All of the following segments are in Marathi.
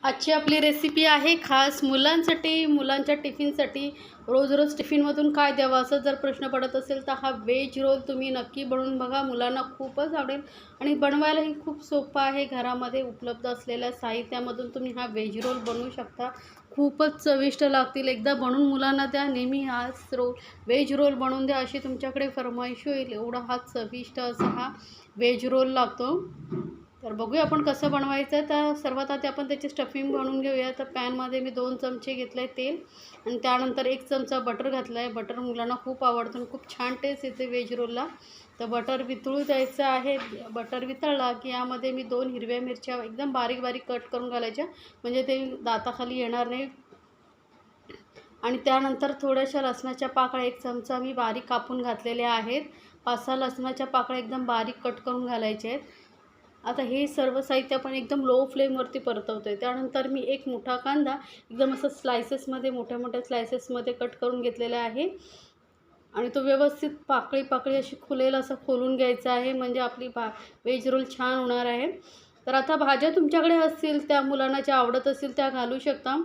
आजची आपली रेसिपी आहे खास मुलांसाठी, मुलांच्या टिफिनसाठी. रोज रोज टिफिनमधून काय द्यावं असं जर प्रश्न पडत असेल तर हा व्हेज रोल तुम्ही नक्की बनवून बघा. मुलांना खूपच आवडेल आणि बनवायलाही खूप सोपं आहे. घरामध्ये उपलब्ध असलेल्या साहित्यामधून तुम्ही हा व्हेज रोल बनवू शकता. खूपच चविष्ट लागतील. एकदा बनवून मुलांना द्या. नेहमी हाच व्हेज रोल बनवून द्या अशी तुमच्याकडे फर्माईश होईल. एवढा हा चविष्ट असा हा व्हेज रोल लागतो. तर बघूया आपण कसं बनवायचं. तर सर्वात आधी आपण त्याची स्टफिंग बनवून घेऊया. तर पॅनमध्ये मी 2 चमचे घेतले आहे तेल आणि त्यानंतर 1 चमचा बटर घातला आहे. बटर मुलांना खूप आवडतं आणि खूप छान टेस्ट येते व्हेज रोलला. तर बटर वितळू द्यायचं आहे. बटर वितळला की यामध्ये मी 2 हिरव्या मिरच्या एकदम बारीक बारीक कट करून घालायच्या, म्हणजे ते दाताखाली येणार नाही. आणि त्यानंतर थोड्याशा लसणाच्या पाकळ्या 1 चमचा मी बारीक कापून घातलेल्या आहेत. 5-6 लसणाच्या पाकळ्या एकदम बारीक कट करून घालायच्या आहेत. आता हे सर्व साहित्य आपण एकदम लो फ्लेमवरती परतवतो आहे. त्यानंतर मी एक मोठा कांदा एकदम असं स्लायसेसमध्ये, मोठ्या मोठ्या स्लायसेसमध्ये कट करून घेतलेला आहे आणि तो व्यवस्थित पाकळी पाकळी अशी खुलेल असं खोलून घ्यायचा आहे, म्हणजे आपली व्हेज रोल छान होणार आहे. तर आता भाज्या तुमच्याकडे असतील, त्या मुलांना ज्या आवडत असतील त्या घालू शकता.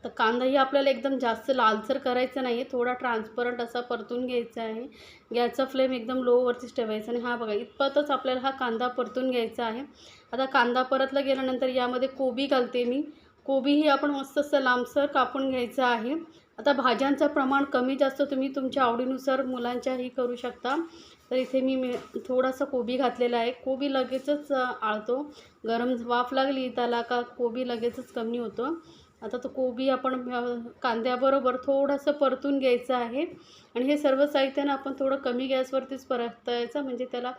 तर कांदाही आपल्याला एकदम जास्त लालसर करायचा नाही आहे, थोडा ट्रान्सपरंट असा परतून घ्यायचा आहे. गॅसचा फ्लेम एकदम लोवरतीच ठेवायचा आणि हा बघा इतपतच आपल्याला हा कांदा परतून घ्यायचा आहे. आता कांदा परतला गेल्यानंतर यामध्ये कोबी घालते मी. कोबीही आपण मस्त असं लांबसर कापून घ्यायचं आहे. आता भाज्यांचं प्रमाण कमी जास्त तुम्ही तुमच्या आवडीनुसार मुलांच्याही करू शकता. तर इथे मी थोडासा कोबी घातलेला आहे. कोबी लगेचच आळतो. गरम वाफ लागली त्याला का कोबी लगेचच कमी होतं. आता तो कोबी आपण कांद्याबरोबर थोडंसं परतून घ्यायचं आहे आणि हे सर्व साहित्यानं आपण थोडं कमी गॅसवरतीच परतायचं, म्हणजे त्याला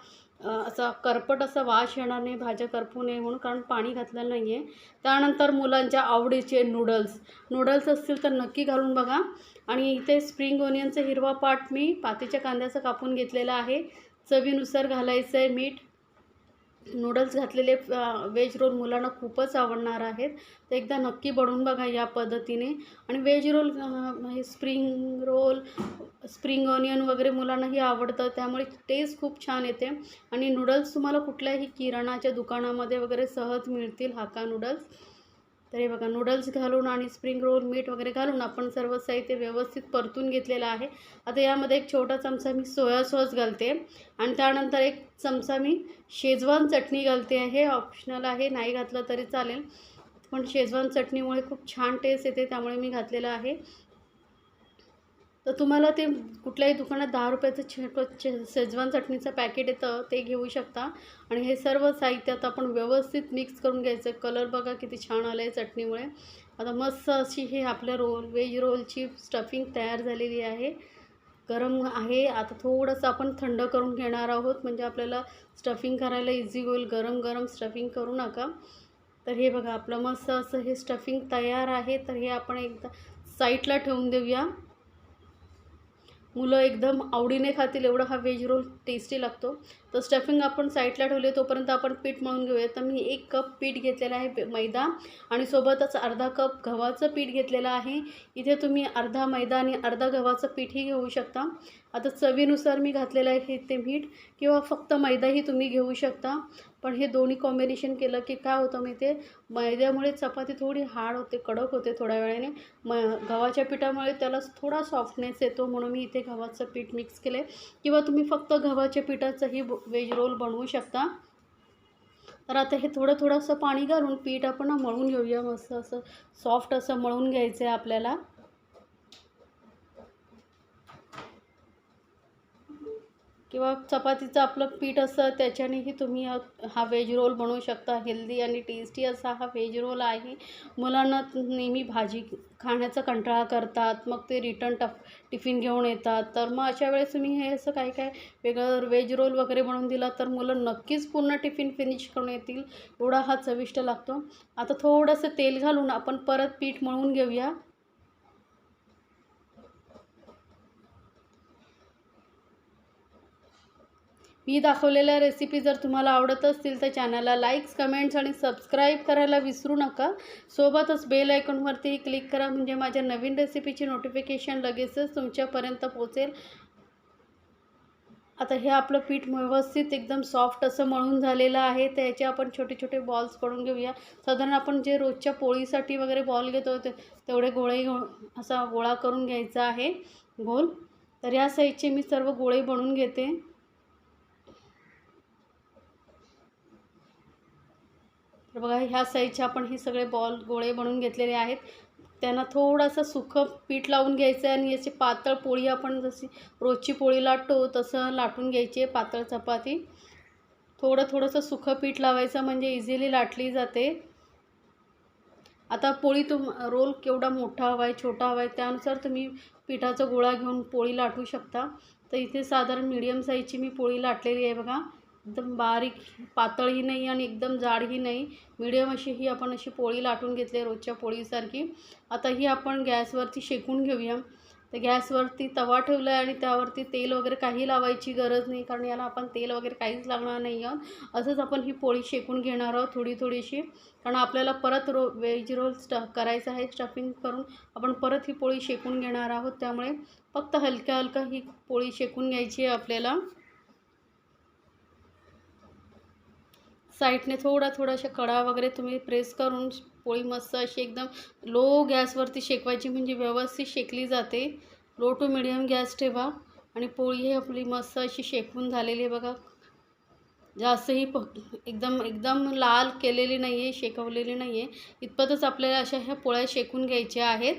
असा करपट असा वास येणार नाही, भाज्या करपू नये म्हणून, कारण पाणी घातलेलं नाही आहे. त्यानंतर मुलांच्या आवडीचे नूडल्स असतील तर नक्की घालून बघा. आणि इथे स्प्रिंग ओनियनचा हिरवा पार्ट मी पातीच्या कांद्याचं कापून घेतलेला आहे. चवीनुसार घालायचं आहे मीठ. नूडल्स घातलेले व्हेज रोल मुलांना खूपच आवडणार आहेत. तर एकदा नक्की बनवून बघा या पद्धतीने. आणि व्हेज रोल हे स्प्रिंग रोल, स्प्रिंग ऑनियन वगैरे मुलांनाही आवडतं, त्यामुळे टेस्ट खूप छान येते. आणि नूडल्स तुम्हाला कुठल्याही किराणाच्या दुकानामध्ये वगैरे सहज मिळतील, हाका नूडल्स. तर हे बघा नूडल्स घालून आणि स्प्रिंग रोल मीठ वगैरे घालून आपण सर्व साहित्य व्यवस्थित परतून घेतलेलं आहे. आता यामध्ये 1 छोटा चमचा मी सोया सॉस घालते आणि त्यानंतर 1 चमचा मी शेजवान चटणी घालते. हे ऑप्शनल आहे, नाही घातलं तरी चालेल, पण शेजवान चटणीमुळे खूप छान टेस्ट येते, त्यामुळे मी घातलेलं आहे. तर तुम्हाला ते कुठल्याही दुकानात 10 रुपयाचं छोटं शेजवान चटणीचं पॅकेट येतं, ते घेऊ शकता. आणि हे सर्व साहित्य आता आपण व्यवस्थित मिक्स करून घ्यायचं. कलर बघा किती छान आला आहे चटणीमुळे. आता मस्त अशी हे आपल्या व्हेज रोलची स्टफिंग तयार झालेली आहे. गरम आहे. आता थोडंसं आपण थंड करून घेणार आहोत, म्हणजे आपल्याला स्टफिंग करायला इझी होईल. गरम गरम स्टफिंग करू नका. तर हे बघा आपलं मस्त असं हे स्टफिंग तयार आहे. तर हे आपण एकदा साईडला ठेवून देऊया. मुलं एकदम आवडीने खातील एवढा हा व्हेज रोल टेस्टी लागतो. तर स्टफिंग आपण साईडला ठेवले, तोपर्यंत आपण पीठ मळून घेऊया. तर मी 1 कप पीठ घेतलेलं आहे मैदा आणि सोबतच अर्धा कप गव्हाचं पीठ घेतलेलं आहे. इथे तुम्ही अर्धा मैदा आणि अर्धा गव्हाचं पीठही घेऊ शकता. आता चवीनुसार मी घातलेलं आहे ते मीठ, किंवा फक्त मैदाही तुम्ही घेऊ शकता. पण हे दोन्ही कॉम्बिनेशन केलं की काय होतं माहिती आहे, मैद्यामुळे चपाती थोडी हार्ड होते, कडक होते थोड्या वेळाने. गव्हाच्या पिठामुळे त्याला थोडा सॉफ्टनेस येतो, म्हणून मी इथे गव्हाचं पीठ मिक्स केलं आहे. किंवा तुम्ही फक्त गव्हाच्या पिठाचंही व्हेज रोल बनवू शकता. तर आता हे थोडंसं पाणी घालून पीठ आपण मळून घेऊया. मस्त असं सॉफ्ट असं मळून घ्यायचं आहे आपल्याला. किंवा चपातीचं आपलं पीठ असतं त्याच्यानेही तुम्ही हा व्हेज रोल बनवू शकता. हेल्दी आणि टेस्टी असा हा व्हेज रोल आहे. मुलांना नेहमी भाजी खाण्याचा कंटाळा करतात, मग ते रिटर्न टिफिन घेऊन येतात. तर मग अशा वेळेस तुम्ही हे असं काय काय वेगळं व्हेज रोल वगैरे बनवून दिला तर मुलं नक्कीच पूर्ण टिफिन फिनिश करून येतील. एवढा हा चविष्ट लागतो. आता थोडंसं तेल घालून आपण परत पीठ मळून घेऊया. मी दाखवलेल्या रेसिपी जर तुम्हाला आवडत असतील तर चॅनलला लाईक्स, कमेंट्स आणि सबस्क्राईब करायला विसरू नका. सोबतच बेल आयकॉनवरतीही क्लिक करा, म्हणजे माझ्या नवीन रेसिपीची नोटिफिकेशन लगेचच तुमच्यापर्यंत पोहोचेल. आता हे आपलं पीठ व्यवस्थित एकदम सॉफ्ट असं मळून झालेलं आहे. तर याचे आपण छोटे छोटे बॉल्स करून घेऊया. साधारण आपण जे रोजच्या पोळीसाठी वगैरे बॉल घेतो तेवढे गोळे असा गोळा करून घ्यायचा आहे गोल. तर या साईजचे मी सर्व गोळे बनवून घेते. तर बघा ह्या साईजचे आपण हे सगळे गोळे बनवून घेतलेले आहेत. त्यांना थोडंसं सुकं पीठ लावून घ्यायचं आहे आणि याची पातळ पोळी आपण जशी रोजची पोळी लाटतो तसं लाटून घ्यायची आहे, पातळ चपाती. थोडंसं सुकं पीठ लावायचं म्हणजे इझिली लाटली जाते. आता पोळी रोल केवढा मोठा हवा आहे, छोटा हवा आहे, त्यानुसार तुम्ही पिठाचा गोळा घेऊन पोळी लाटू शकता. तर इथे साधारण मीडियम साईजची मी पोळी लाटलेली आहे बघा. एकदम बारीक पातळही नाही आणि एकदम जाडही नाही, मीडियम अशी ही आपण अशी पोळी लाटून घेतली रोजच्या पोळीसारखी. आता ही आपण गॅसवरती शेकून घेऊया. तर गॅसवरती तवा ठेवला आहे आणि त्यावरती तेल वगैरे काही लावायची गरज नाही, कारण याला आपण तेल वगैरे काहीच लागणार नाही आहोत. असंच आपण ही पोळी शेकून घेणार आहोत थोडीशी, कारण आपल्याला परत व्हेज रोल करायचं आहे. स्टफिंग करून आपण परत ही पोळी शेकून घेणार आहोत. त्यामुळे फक्त हलक्या ही पोळी शेकून घ्यायची आहे आपल्याला. साईडने थोडाशा कडा वगैरे तुम्ही प्रेस करून पोळी मस्त अशी एकदम लो गॅसवरती शेकवायची, म्हणजे व्यवस्थित शेकली जाते. लो टू मिडियम गॅस ठेवा आणि पोळी ही आपली मस्त अशी शेकून झालेली आहे बघा. जास्तही एकदम लाल केलेली नाही आहे, शेकवलेली नाही आहे. इतपतच आपल्याला अशा ह्या पोळ्या शेकून घ्यायच्या आहेत.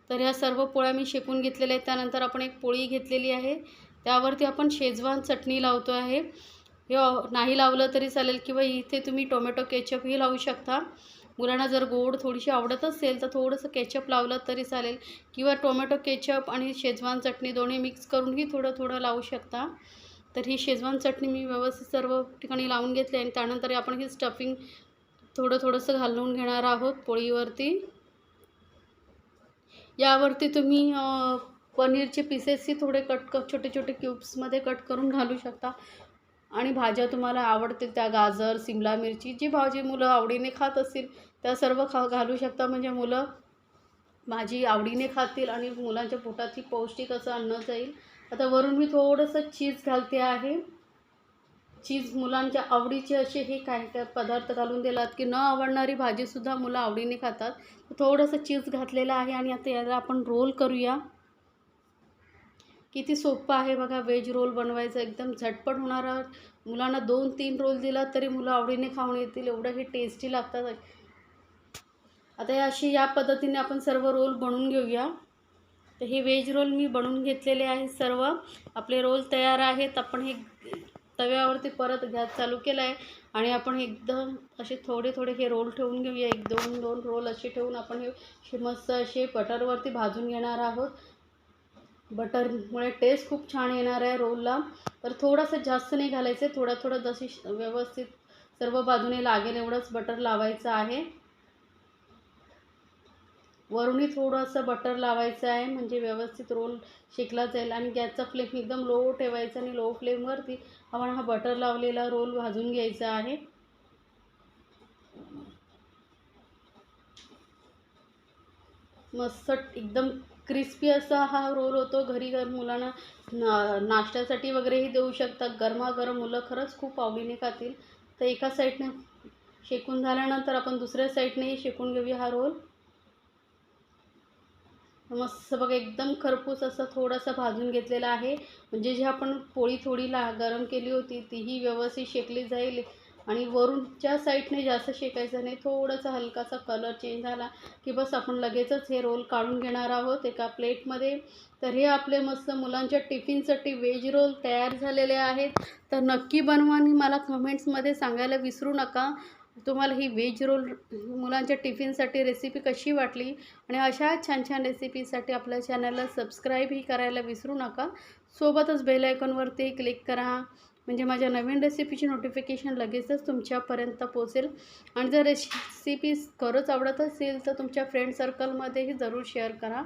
तर ह्या सर्व पोळ्या मी शेकून घेतलेल्या आहेत. त्यानंतर आपण एक पोळी घेतलेली आहे, त्यावरती आपण शेजवान चटणी लावतो आहे. हे नाही लावलं तरी चालेल किंवा इथे तुम्ही टोमॅटो केचपही लावू शकता. मुलांना जर गोड थोडीशी आवडत असेल तर थोडंसं केचप लावलं तरी चालेल, किंवा टोमॅटो केचप आणि शेजवान चटणी दोन्ही मिक्स करूनही थोडं लावू शकता. तर ही शेजवान चटणी मी व्यवस्थित सर्व ठिकाणी लावून घेतली आणि त्यानंतर आपण ही स्टफिंग थोडंसं घालून घेणार आहोत पोळीवरती. यावरती तुम्ही पनीरचे पीसेसही थोडे छोटे क्यूब्समध्ये कट करून घालू शकता. आणि भाज्या तुम्हाला आवडतील त्या गाजर, सिमला मिरची, जी भाजी मुलं आवडीने खात असतील त्या सर्व घालू शकता, म्हणजे मुलं भाजी आवडीने खातील आणि मुलांच्या पोटातही पौष्टिक असं अन्न जाईल. आता वरून मी थोडंसं चीज घालते आहे. चीज मुलांच्या आवडीचे असे हे काय पदार्थ घालून दिलात की न आवडणारी भाजीसुद्धा मुलं आवडीने खातात. थोडंसं चीज घातलेलं आहे आणि आता याला आपण रोल करूया. किती सोपं आहे बघा व्हेज रोल बनवायचं, एकदम झटपट होणारा. मुलांना 2-3 रोल दिला तरी मुलं आवडीने खाऊन येतील, एवढं हे टेस्टी लागतात. आता या पद्धतीने आपण सर्व रोल बनवून घेऊया. तर हे व्हेज रोल मी बनवून घेतलेले आहेत सर्व. आपले रोल तयार आहेत. आपण हे तव्यावरती परत गॅस चालू केला आहे आणि आपण एकदम असे थोडे हे रोल ठेवून घेऊया. 1-2 रोल असे ठेवून आपण हे मस्त असे बटरवरती भाजून घेणार आहोत. बटरमुळे टेस्ट खूप छान येणार आहे रोलला. तर थोडंसं जास्त नाही घालायचं, थोडं जशी व्यवस्थित सर्व बाजूने लागेल एवढंच बटर लावायचं आहे. वरूनही थोडंसं बटर लावायचं आहे, म्हणजे व्यवस्थित रोल शेकला जाईल. आणि गॅसचा फ्लेम एकदम लो ठेवायचा आणि लो फ्लेमवरती आपण हा बटर लावलेला रोल भाजून घ्यायचा आहे. मस्त एकदम क्रिस्पी असा हा रोल होतो. घरी मुलांना नाश्त्यासाठी वगैरेही देऊ शकतात. गरमागरम मुलं खरंच खूप आवडीने खातील. तर एका साईडने शेकून झाल्यानंतर आपण दुसऱ्या साईडनेही शेकून घेऊया हा रोल. मस्त बघा एकदम खरपूस असं थोडासा भाजून घेतलेला आहे, म्हणजे जी आपण पोळी गरम केली होती तीही व्यवस्थित शेकली जाईल. आणि वरूनच्या साईडने जास्त शेकायचं नाही, थोडासा हलकासा कलर चेंज झाला की बस आपण लगेचच हे रोल काढून घेणार आहोत एका प्लेटमध्ये. तर हे आपले मस्त मुलांच्या टिफिनसाठी व्हेज रोल तयार झालेले आहेत. तर नक्की बनवा आणि मला कमेंट्समध्ये सांगायला विसरू नका तुम्हाला ही व्हेज रोल मुलांच्या टिफिनसाठी रेसिपी कशी वाटली. आणि अशा छान रेसिपीसाठी आपल्या चॅनलला सबस्क्राईबही करायला विसरू नका. सोबतच बेल आयकॉनवरती क्लिक करा, म्हणजे माझ्या नवीन रेसिपीची नोटिफिकेशन लगेचच तुमच्यापर्यंत पोहोचेल. आणि जर रेसिपी खरंच आवडत असेल तर तुमच्या फ्रेंड सर्कलमध्येही जरूर शेअर करा.